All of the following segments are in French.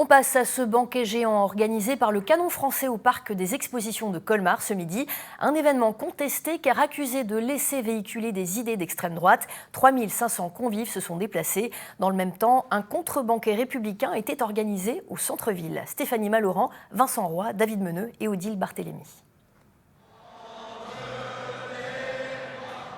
On passe à ce banquet géant organisé par le Canon français au parc des expositions de Colmar ce midi. Un événement contesté car accusé de laisser véhiculer des idées d'extrême droite. 3500 convives se sont déplacés. Dans le même temps, un contre-banquet républicain était organisé au centre-ville. Stéphanie Malauran, Vincent Roy, David Meneux et Odile Barthélémy.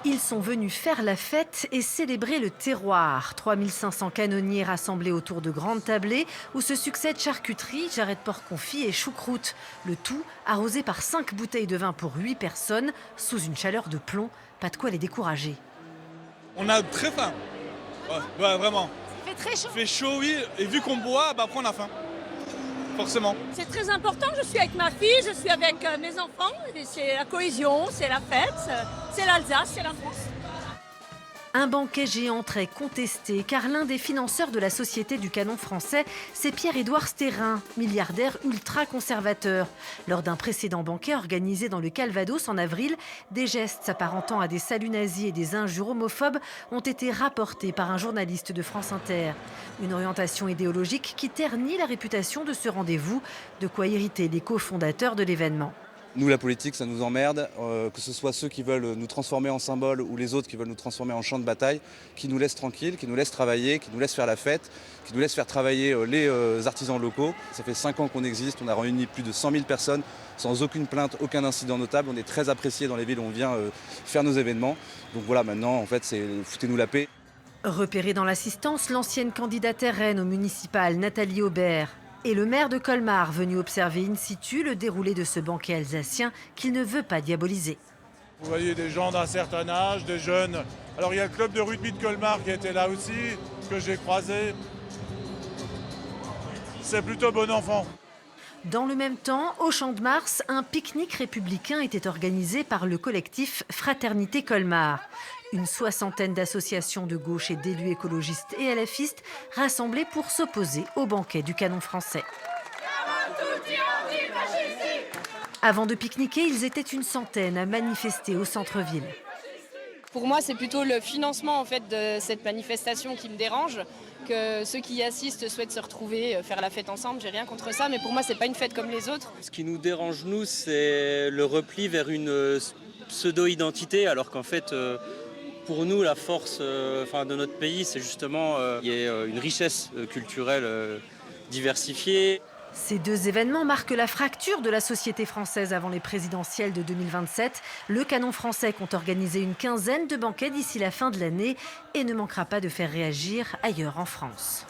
Ils sont venus faire la fête et célébrer le terroir. 3500 canonniers rassemblés autour de grandes tablées où se succèdent charcuterie, jarret de porc confit et choucroute. Le tout arrosé par 5 bouteilles de vin pour 8 personnes, sous une chaleur de plomb. Pas de quoi les décourager. On a très faim. Ouais, vraiment. Il fait très chaud. Il fait chaud, oui. Et vu qu'on boit, après on a faim. Forcément. C'est très important, je suis avec ma fille, je suis avec mes enfants, et c'est la cohésion, c'est la fête, c'est l'Alsace, c'est la France. Un banquet géant très contesté, car l'un des financeurs de la Société du Canon français, c'est Pierre-Édouard Stérin, milliardaire ultra-conservateur. Lors d'un précédent banquet organisé dans le Calvados en avril, des gestes s'apparentant à des saluts nazis et des injures homophobes ont été rapportés par un journaliste de France Inter. Une orientation idéologique qui ternit la réputation de ce rendez-vous, de quoi irriter les cofondateurs de l'événement. Nous, la politique, ça nous emmerde, que ce soit ceux qui veulent nous transformer en symbole ou les autres qui veulent nous transformer en champ de bataille, qui nous laissent tranquilles, qui nous laissent travailler, qui nous laissent faire la fête, qui nous laissent faire travailler les artisans locaux. Ça fait 5 ans qu'on existe, on a réuni plus de 100 000 personnes sans aucune plainte, aucun incident notable. On est très appréciés dans les villes où on vient faire nos événements. Donc voilà, maintenant, en fait, c'est foutez-nous la paix. Repérée dans l'assistance, l'ancienne candidate RN au municipal, Nathalie Aubert. Et le maire de Colmar, venu observer in situ le déroulé de ce banquet alsacien qu'il ne veut pas diaboliser. Vous voyez des gens d'un certain âge, des jeunes. Alors il y a le club de rugby de Colmar qui était là aussi, que j'ai croisé. C'est plutôt bon enfant. Dans le même temps, au Champ de Mars, un pique-nique républicain était organisé par le collectif Fraternité Colmar. Une soixantaine d'associations de gauche et d'élus écologistes et LFistes rassemblés pour s'opposer au banquet du Canon français. Avant de pique-niquer, ils étaient une centaine à manifester au centre-ville. Pour moi, c'est plutôt le financement en fait, de cette manifestation qui me dérange, que ceux qui y assistent souhaitent se retrouver, faire la fête ensemble. J'ai rien contre ça, mais pour moi, c'est pas une fête comme les autres. Ce qui nous dérange, nous, c'est le repli vers une pseudo-identité, alors qu'en fait, pour nous, la force de notre pays, c'est justement qu'il y ait une richesse culturelle diversifiée. Ces deux événements marquent la fracture de la société française avant les présidentielles de 2027. Le Canon français compte organiser une quinzaine de banquets d'ici la fin de l'année et ne manquera pas de faire réagir ailleurs en France.